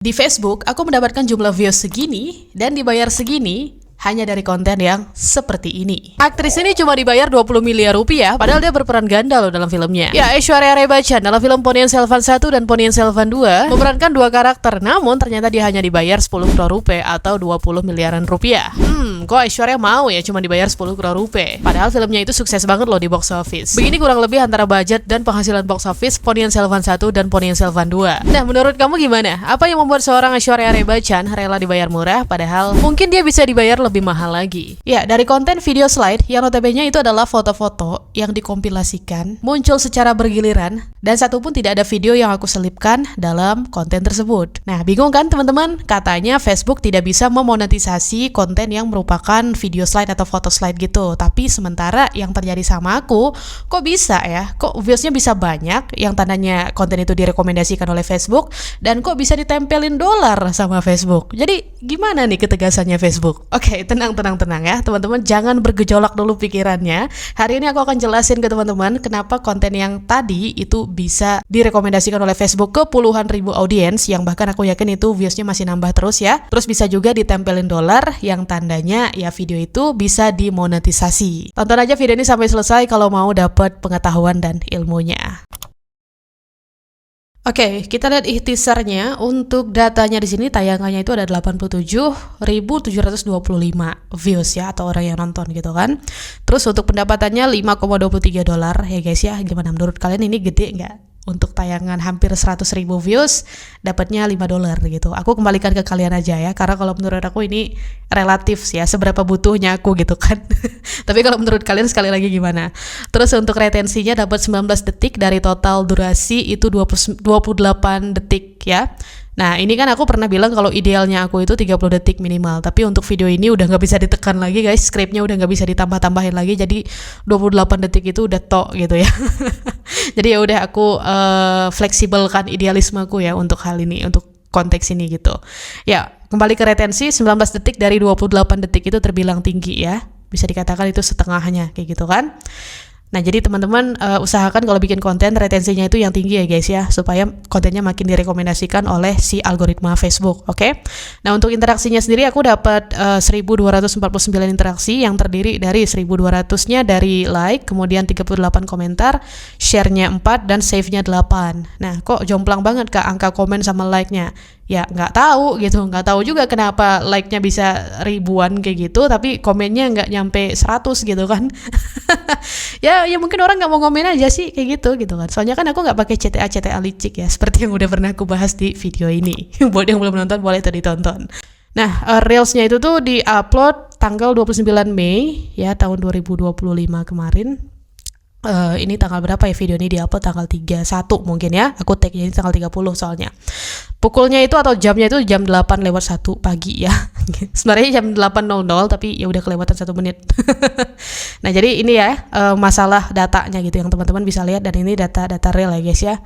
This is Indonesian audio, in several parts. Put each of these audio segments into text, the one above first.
Di Facebook, aku mendapatkan jumlah views segini dan dibayar segini hanya dari konten yang seperti ini. Aktris ini cuma dibayar 20 miliar rupiah, padahal dia berperan ganda loh dalam filmnya. Ya, Aishwarya Rai Bachchan dalam film Ponniyin Selvan 1 dan Ponniyin Selvan 2 memerankan dua karakter, namun ternyata dia hanya dibayar 10 crore rupiah atau 20 miliaran rupiah. Kok Aishwarya mau ya cuma dibayar 10 crore rupiah? Padahal filmnya itu sukses banget loh di box office. Begini kurang lebih antara budget dan penghasilan box office Ponniyin Selvan 1 dan Ponniyin Selvan 2. Nah, menurut kamu gimana? Apa yang membuat seorang Aishwarya Rai Bachchan rela dibayar murah, padahal mungkin dia bisa dibayar lebih mahal lagi? Ya, dari konten video slide yang notabene itu adalah foto-foto yang dikompilasikan, muncul secara bergiliran, dan satupun tidak ada video yang aku selipkan dalam konten tersebut. Nah, bingung kan teman-teman? Katanya Facebook tidak bisa memonetisasi konten yang merupakan video slide atau foto slide gitu. Tapi sementara yang terjadi sama aku, kok bisa ya? Kok viewsnya bisa banyak yang tandanya konten itu direkomendasikan oleh Facebook, dan kok bisa ditempelin dolar sama Facebook? Jadi gimana nih ketegasannya Facebook? Oke, tenang ya teman-teman, jangan bergejolak dulu pikirannya. Hari ini aku akan jelasin ke teman-teman kenapa konten yang tadi itu bisa direkomendasikan oleh Facebook ke puluhan ribu audiens, yang bahkan aku yakin itu viewsnya masih nambah terus ya. Terus bisa juga ditempelin dolar yang tandanya ya video itu bisa dimonetisasi. Tonton aja video ini sampai selesai kalau mau dapat pengetahuan dan ilmunya. Oke, kita lihat ikhtisarnya. Untuk datanya di sini tayangannya itu ada 87.725 views ya, atau orang yang nonton gitu kan. Terus untuk pendapatannya 5,23 dolar ya guys ya. Gimana menurut kalian, ini gede nggak? Untuk tayangan hampir 100.000 views dapatnya 5 dolar gitu. Aku kembalikan ke kalian aja ya, karena kalau menurut aku ini relatif sih ya, seberapa butuhnya aku gitu kan. Tapi kalau menurut kalian sekali lagi gimana? Terus untuk retensinya dapat 19 detik dari total durasi itu 28 detik ya. Nah, ini kan aku pernah bilang kalau idealnya aku itu 30 detik minimal. Tapi untuk video ini udah nggak bisa ditekan lagi guys, scriptnya udah nggak bisa ditambah-tambahin lagi. Jadi 28 detik itu udah tok gitu ya. Jadi ya udah aku fleksibelkan idealismeku ya untuk hal ini, untuk konteks ini gitu. Ya, kembali ke retensi, 19 detik dari 28 detik itu terbilang tinggi ya. Bisa dikatakan itu setengahnya kayak gitu kan. Nah, jadi teman-teman usahakan kalau bikin konten retensinya itu yang tinggi ya guys ya, supaya kontennya makin direkomendasikan oleh si algoritma Facebook, oke? Nah, untuk interaksinya sendiri aku dapat 1249 interaksi yang terdiri dari 1200-nya dari like, kemudian 38 komentar, share-nya 4 dan save-nya 8. Nah, kok jomplang banget Kak angka komen sama like-nya? Ya nggak tahu gitu, nggak tahu juga kenapa like-nya bisa ribuan kayak gitu, tapi komennya nggak nyampe 100 gitu kan. ya mungkin orang nggak mau komen aja sih kayak gitu kan. Soalnya kan aku nggak pakai CTA licik ya, seperti yang udah pernah aku bahas di video ini. Buat yang belum nonton boleh tuh ditonton. Nah, Reels-nya itu tuh di-upload tanggal 29 Mei ya tahun 2025 kemarin. Ini tanggal berapa ya video ini di-upload? Tanggal 31 mungkin ya. Aku tag-nya ini tanggal 30 soalnya. Pukulnya itu atau jamnya itu jam 8:01 pagi ya. Sebenarnya jam 8.00 tapi ya udah kelewatan 1 menit. Nah, jadi ini ya masalah datanya gitu yang teman-teman bisa lihat, dan ini data real ya guys ya.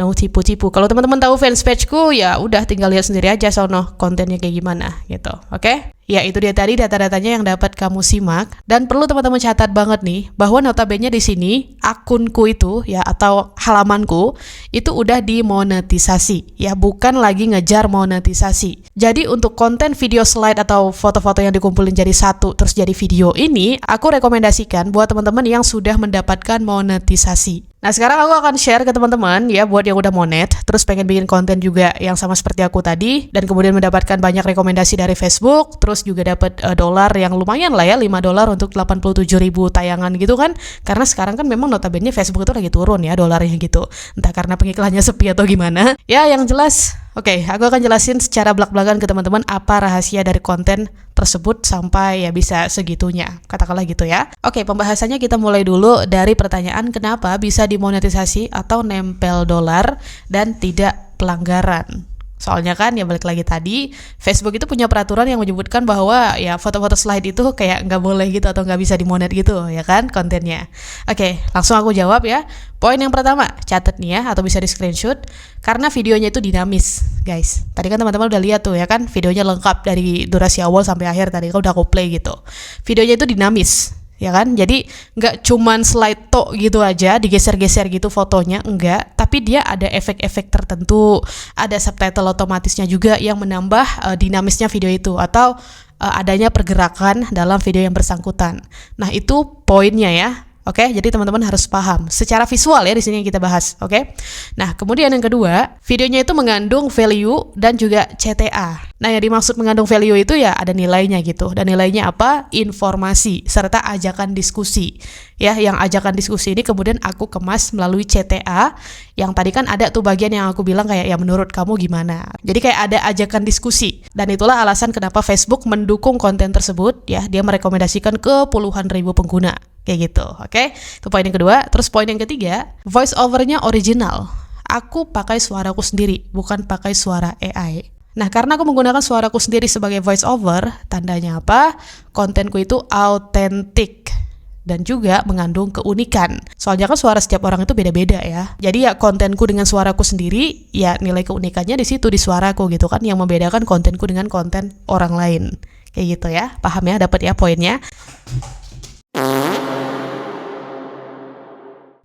No tipu-tipu. Kalau teman-teman tahu fanspage-ku ya udah tinggal lihat sendiri aja sono kontennya kayak gimana gitu. Oke? Ya, itu dia tadi data-datanya yang dapat kamu simak, dan perlu teman-teman catat banget nih bahwa notabene di sini akunku itu ya atau halamanku itu udah dimonetisasi ya, bukan lagi ngejar monetisasi. Jadi untuk konten video slide atau foto-foto yang dikumpulin jadi satu terus jadi video ini, aku rekomendasikan buat teman-teman yang sudah mendapatkan monetisasi. Nah, sekarang aku akan share ke teman-teman ya buat yang udah monet, terus pengen bikin konten juga yang sama seperti aku tadi, dan kemudian mendapatkan banyak rekomendasi dari Facebook, terus juga dapat dolar yang lumayan lah ya, 5 dolar untuk 87.000 tayangan gitu kan. Karena sekarang kan memang notabene Facebook itu lagi turun ya dolarnya gitu. Entah karena pengiklannya sepi atau gimana. Ya, yang jelas, oke, aku akan jelasin secara belak-belakan ke teman-teman apa rahasia dari konten tersebut sampai ya bisa segitunya, katakanlah gitu ya. Oke, pembahasannya kita mulai dulu dari pertanyaan kenapa bisa dimonetisasi atau nempel dolar dan tidak pelanggaran. Soalnya kan ya balik lagi tadi, Facebook itu punya peraturan yang menyebutkan bahwa ya foto-foto slide itu kayak nggak boleh gitu atau nggak bisa dimonet gitu ya kan kontennya. Oke, langsung aku jawab ya. Poin yang pertama, catat nih ya atau bisa di screenshot, karena videonya itu dinamis guys. Tadi kan teman-teman udah lihat tuh ya kan, videonya lengkap dari durasi awal sampai akhir tadi kan udah aku play gitu. Videonya itu dinamis ya kan? Jadi nggak cuman slide tok gitu aja, digeser-geser gitu fotonya, enggak. Tapi dia ada efek-efek tertentu, ada subtitle otomatisnya juga yang menambah dinamisnya video itu, atau adanya pergerakan dalam video yang bersangkutan. Nah, itu poinnya ya. Oke, jadi teman-teman harus paham secara visual ya di sini yang kita bahas. Oke. Nah, kemudian yang kedua, videonya itu mengandung value dan juga CTA. Nah, yang dimaksud mengandung value itu ya ada nilainya gitu. Dan nilainya apa? Informasi serta ajakan diskusi. Ya, yang ajakan diskusi ini kemudian aku kemas melalui CTA. Yang tadi kan ada tuh bagian yang aku bilang kayak ya menurut kamu gimana. Jadi kayak ada ajakan diskusi. Dan itulah alasan kenapa Facebook mendukung konten tersebut ya. Dia merekomendasikan ke puluhan ribu pengguna. Kayak gitu, oke? Itu poin yang kedua. Terus poin yang ketiga, voice over-nya original. Aku pakai suaraku sendiri, bukan pakai suara AI. Nah, karena aku menggunakan suaraku sendiri sebagai voice over, tandanya apa? Kontenku itu autentik dan juga mengandung keunikan. Soalnya kan suara setiap orang itu beda-beda ya. Jadi ya kontenku dengan suaraku sendiri, ya nilai keunikannya di situ di suaraku gitu kan, yang membedakan kontenku dengan konten orang lain. Kayak gitu ya. Paham ya? Dapat ya poinnya?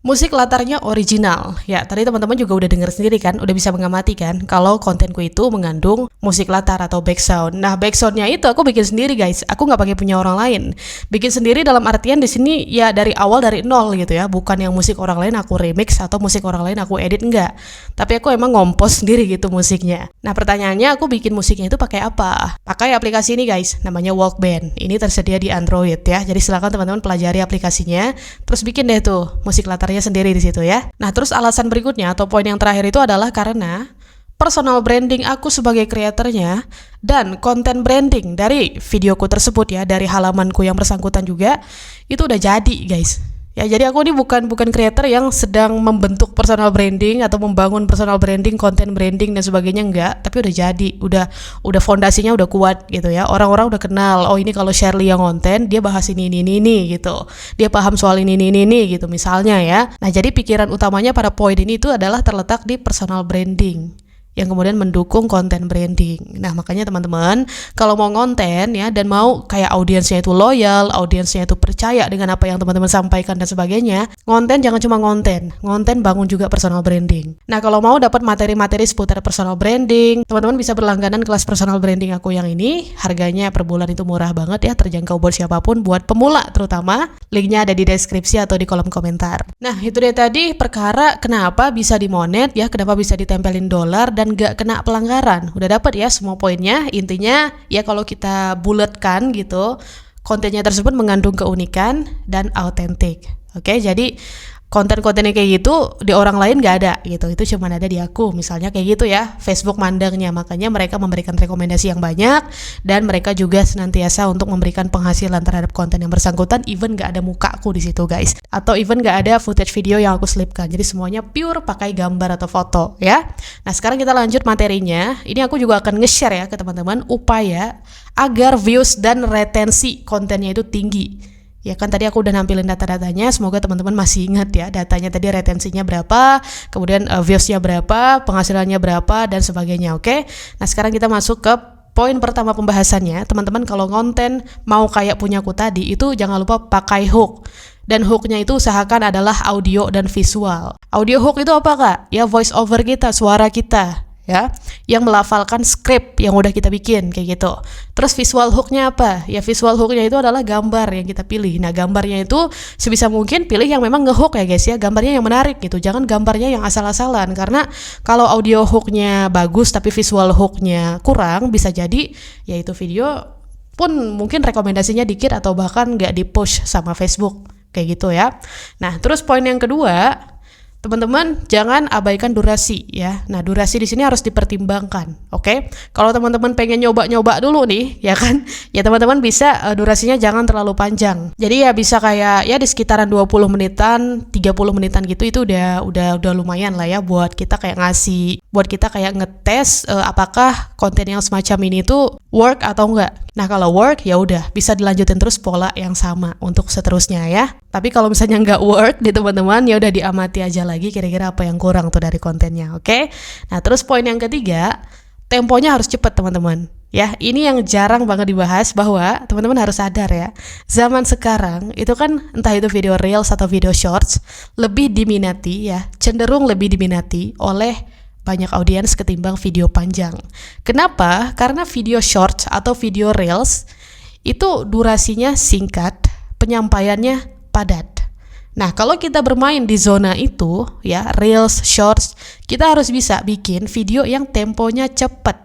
Musik latarnya original. Ya, tadi teman-teman juga udah denger sendiri kan, udah bisa mengamati kan, kalau kontenku itu mengandung musik latar atau background. Nah, backgroundnya itu aku bikin sendiri guys. Aku nggak pakai punya orang lain. Bikin sendiri dalam artian di sini ya dari awal dari nol gitu ya, bukan yang musik orang lain aku remix atau musik orang lain aku edit, enggak. Tapi aku emang ngompos sendiri gitu musiknya. Nah, pertanyaannya aku bikin musiknya itu pakai apa? Pakai aplikasi ini guys, namanya Walkband. Ini tersedia di Android ya. Jadi silakan teman-teman pelajari aplikasinya, terus bikin deh tuh musik latarnya sendiri di situ ya. Nah, terus alasan berikutnya atau poin yang terakhir itu adalah karena personal branding aku sebagai kreatornya dan konten branding dari videoku tersebut ya, dari halamanku yang bersangkutan juga itu udah jadi guys. Ya, jadi aku ini bukan kreator yang sedang membentuk personal branding atau membangun personal branding, konten branding dan sebagainya, enggak, tapi udah jadi, udah fondasinya udah kuat gitu ya. Orang-orang udah kenal, oh ini kalau Shirley yang konten, dia bahas ini gitu. Dia paham soal ini gitu misalnya ya. Nah, jadi pikiran utamanya pada poin ini itu adalah terletak di personal branding yang kemudian mendukung konten branding. Nah, makanya teman-teman, kalau mau ngonten ya dan mau kayak audiensnya itu loyal, audiensnya itu percaya dengan apa yang teman-teman sampaikan dan sebagainya, ngonten jangan cuma ngonten bangun juga personal branding. Nah, kalau mau dapat materi-materi seputar personal branding, teman-teman bisa berlangganan kelas personal branding aku yang ini. Harganya per bulan itu murah banget ya, terjangkau buat siapapun, buat pemula terutama. Linknya ada di deskripsi atau di kolom komentar. Nah, itu dia tadi perkara kenapa bisa dimonet ya, kenapa bisa ditempelin dolar dan nggak kena pelanggaran. Udah dapat ya semua poinnya. Intinya ya kalau kita bulatkan gitu, kontennya tersebut mengandung keunikan dan autentik. Oke, jadi konten-kontennya kayak gitu di orang lain gak ada gitu, itu cuma ada di aku misalnya kayak gitu ya. Facebook mandangnya, makanya mereka memberikan rekomendasi yang banyak dan mereka juga senantiasa untuk memberikan penghasilan terhadap konten yang bersangkutan, even gak ada mukaku di situ guys, atau even gak ada footage video yang aku selipkan. Jadi semuanya pure pakai gambar atau foto ya. Nah, sekarang kita lanjut materinya. Ini aku juga akan nge-share ya ke teman-teman upaya agar views dan retensi kontennya itu tinggi. Ya kan tadi aku udah nampilin data-datanya, semoga teman-teman masih ingat ya datanya tadi, retensinya berapa, kemudian viewsnya berapa, penghasilannya berapa, dan sebagainya, oke? Nah, sekarang kita masuk ke poin pertama pembahasannya. Teman-teman kalau konten mau kayak punyaku tadi, itu jangan lupa pakai hook. Dan hooknya itu usahakan adalah audio dan visual. Audio hook itu apa kak? Ya voice over kita, suara kita ya, yang melafalkan skrip yang udah kita bikin kayak gitu. Terus visual hooknya apa? Ya visual hooknya itu adalah gambar yang kita pilih. Nah, gambarnya itu sebisa mungkin pilih yang memang ngehook ya guys ya, gambarnya yang menarik gitu, jangan gambarnya yang asal-asalan, karena kalau audio hooknya bagus tapi visual hooknya kurang, bisa jadi ya itu video pun mungkin rekomendasinya dikit atau bahkan nggak di-push sama Facebook kayak gitu ya. Nah, terus poin yang kedua, teman-teman jangan abaikan durasi ya. Nah, durasi di sini harus dipertimbangkan, oke? Kalau teman-teman pengen nyoba-nyoba dulu nih, ya kan? Ya teman-teman bisa durasinya jangan terlalu panjang. Jadi ya bisa kayak ya di sekitaran 20 menitan, 30 menitan gitu, itu udah lumayan lah ya buat kita kayak ngetes apakah konten yang semacam ini tuh work atau enggak. Nah, kalau work ya udah bisa dilanjutin terus pola yang sama untuk seterusnya ya. Tapi kalau misalnya nggak work di teman-teman, ya udah diamati aja lagi kira-kira apa yang kurang tuh dari kontennya, oke? Nah, terus poin yang ketiga, temponya harus cepat teman-teman. Ya, ini yang jarang banget dibahas, bahwa teman-teman harus sadar ya, zaman sekarang itu kan entah itu video reels atau video shorts lebih diminati ya, cenderung lebih diminati oleh banyak audiens ketimbang video panjang. Kenapa? Karena video shorts atau video reels itu durasinya singkat, penyampaiannya padat. Nah, kalau kita bermain di zona itu ya, reels, shorts, kita harus bisa bikin video yang temponya cepat.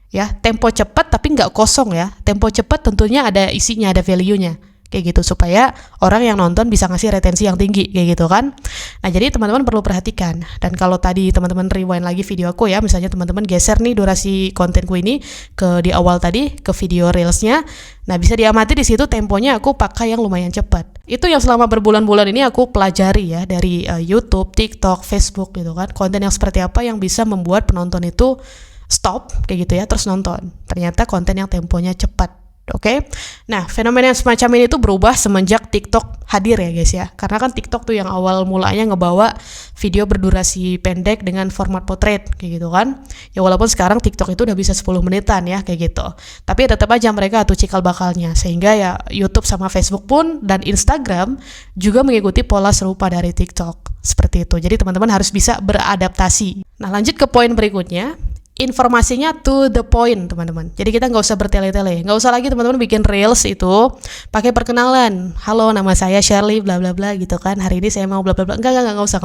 Ya, tempo cepat tapi nggak kosong ya. Tempo cepat tentunya ada isinya, ada value-nya. Kayak gitu, supaya orang yang nonton bisa ngasih retensi yang tinggi, kayak gitu kan. Nah, jadi teman-teman perlu perhatikan. Dan kalau tadi teman-teman rewind lagi video aku ya, misalnya teman-teman geser nih durasi kontenku ini ke di awal tadi, ke video reelsnya. Nah, bisa diamati di situ temponya aku pakai yang lumayan cepat. Itu yang selama berbulan-bulan ini aku pelajari ya, dari YouTube, TikTok, Facebook gitu kan. Konten yang seperti apa yang bisa membuat penonton itu stop kayak gitu ya, terus nonton. Ternyata konten yang temponya cepat. Oke. Nah, fenomena yang semacam ini tuh berubah semenjak TikTok hadir ya guys ya. Karena kan TikTok tuh yang awal mulanya ngebawa video berdurasi pendek dengan format potret kayak gitu kan. Ya walaupun sekarang TikTok itu udah bisa 10 menitan ya kayak gitu. Tapi tetap aja mereka tuh cikal bakalnya, sehingga ya YouTube sama Facebook pun dan Instagram juga mengikuti pola serupa dari TikTok. Seperti itu. Jadi teman-teman harus bisa beradaptasi. Nah, lanjut ke poin berikutnya. Informasinya to the point, teman-teman. Jadi kita nggak usah bertele-tele, nggak usah lagi teman-teman bikin reels itu pakai perkenalan. Halo, nama saya Shirley, bla bla bla gitu kan. Hari ini saya mau bla bla bla. Nggak usah.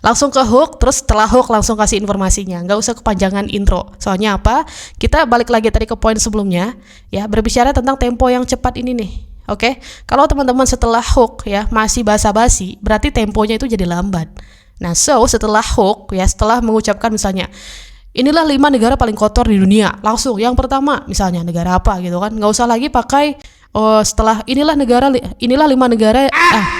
Langsung ke hook, terus setelah hook langsung kasih informasinya. Nggak usah kepanjangan intro. Soalnya apa? Kita balik lagi tadi ke poin sebelumnya, ya, berbicara tentang tempo yang cepat ini nih. Oke, kalau teman-teman setelah hook ya masih basa-basi, berarti temponya itu jadi lambat. Nah, setelah hook ya, setelah mengucapkan misalnya, inilah 5 negara paling kotor di dunia. Langsung yang pertama misalnya negara apa gitu kan. Nggak usah lagi pakai setelah inilah 5 negara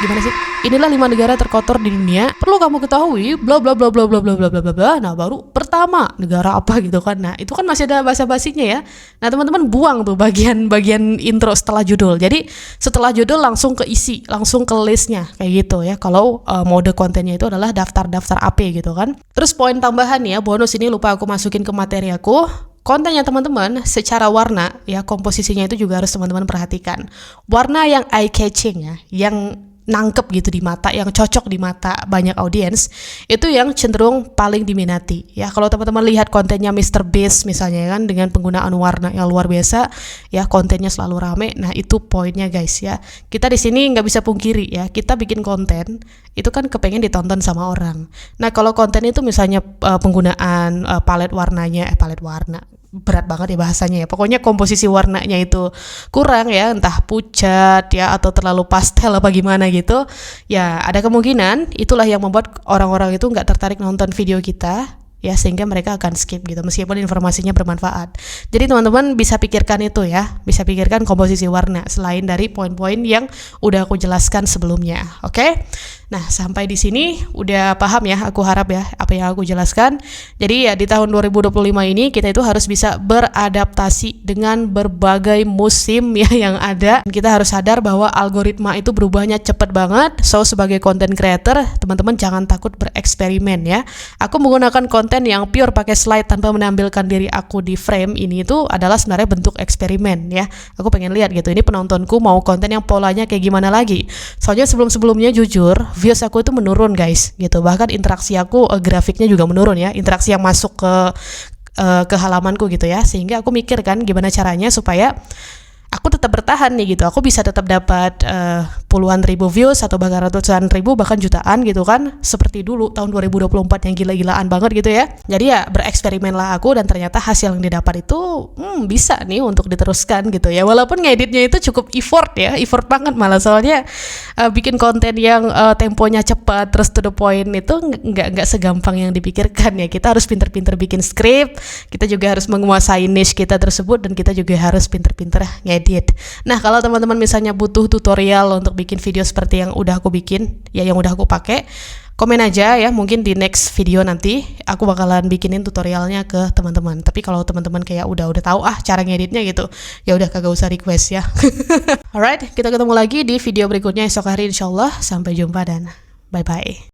gimana sih? Inilah 5 negara terkotor di dunia. Perlu kamu ketahui bla bla bla bla bla bla bla bla bla. Nah, baru pertama negara apa gitu kan. Nah, itu kan masih ada basa-basinya ya. Nah, teman-teman buang tuh bagian intro setelah judul. Jadi, setelah judul langsung ke isi, langsung ke listnya kayak gitu ya. Kalau mode kontennya itu adalah daftar-daftar AP gitu kan. Terus poin tambahan ya, bonus ini lupa aku masukin ke materi aku. Kontennya teman-teman secara warna ya, komposisinya itu juga harus teman-teman perhatikan. Warna yang eye catching ya, yang nangkep gitu di mata, yang cocok di mata banyak audiens, itu yang cenderung paling diminati ya. Kalau teman-teman lihat kontennya Mr. Beast misalnya kan, dengan penggunaan warna yang luar biasa ya, kontennya selalu rame. Nah, itu poinnya guys ya. Kita di sini nggak bisa pungkiri ya, kita bikin konten itu kan kepengen ditonton sama orang. Nah, kalau konten itu misalnya penggunaan palet warnanya, palet warna berat banget ya bahasanya ya. Pokoknya komposisi warnanya itu kurang ya, entah pucat ya atau terlalu pastel apa gimana gitu. Ya, ada kemungkinan itulah yang membuat orang-orang itu nggak tertarik nonton video kita ya, sehingga mereka akan skip gitu meskipun informasinya bermanfaat. Jadi teman-teman bisa pikirkan itu ya, bisa pikirkan komposisi warna selain dari poin-poin yang udah aku jelaskan sebelumnya. Oke? Nah, sampai di sini udah paham ya, aku harap ya apa yang aku jelaskan. Jadi ya di tahun 2025 ini kita itu harus bisa beradaptasi dengan berbagai musim ya yang ada. Kita harus sadar bahwa algoritma itu berubahnya cepat banget. So, sebagai content creator, teman-teman jangan takut bereksperimen ya. Aku menggunakan konten yang pure pakai slide tanpa menampilkan diri aku di frame ini itu adalah sebenarnya bentuk eksperimen ya. Aku pengen lihat gitu, ini penontonku mau konten yang polanya kayak gimana lagi. Soalnya sebelum-sebelumnya jujur views aku itu menurun guys gitu, bahkan interaksi aku grafiknya juga menurun ya, interaksi yang masuk ke halamanku gitu ya, sehingga aku mikir kan gimana caranya supaya aku tetap bertahan nih gitu, aku bisa tetap dapat puluhan ribu views atau bahkan ratusan ribu bahkan jutaan gitu kan, seperti dulu tahun 2024 yang gila-gilaan banget gitu ya. Jadi ya bereksperimen lah aku, dan ternyata hasil yang didapat itu bisa nih untuk diteruskan gitu ya, walaupun ngeditnya itu cukup effort banget malah, soalnya bikin konten yang temponya cepat terus to the point itu nggak segampang yang dipikirkan ya. Kita harus pinter-pinter bikin skrip, kita juga harus menguasai niche kita tersebut, dan kita juga harus pinter-pinter ngedit. Nah, kalau teman-teman misalnya butuh tutorial untuk bikin video seperti yang udah aku bikin ya, yang udah aku pakai, komen aja ya, mungkin di next video nanti aku bakalan bikinin tutorialnya ke teman-teman. Tapi kalau teman-teman kayak udah tahu cara ngeditnya gitu, ya udah kagak usah request ya. Alright, kita ketemu lagi di video berikutnya esok hari insyaallah. Sampai jumpa dan bye bye.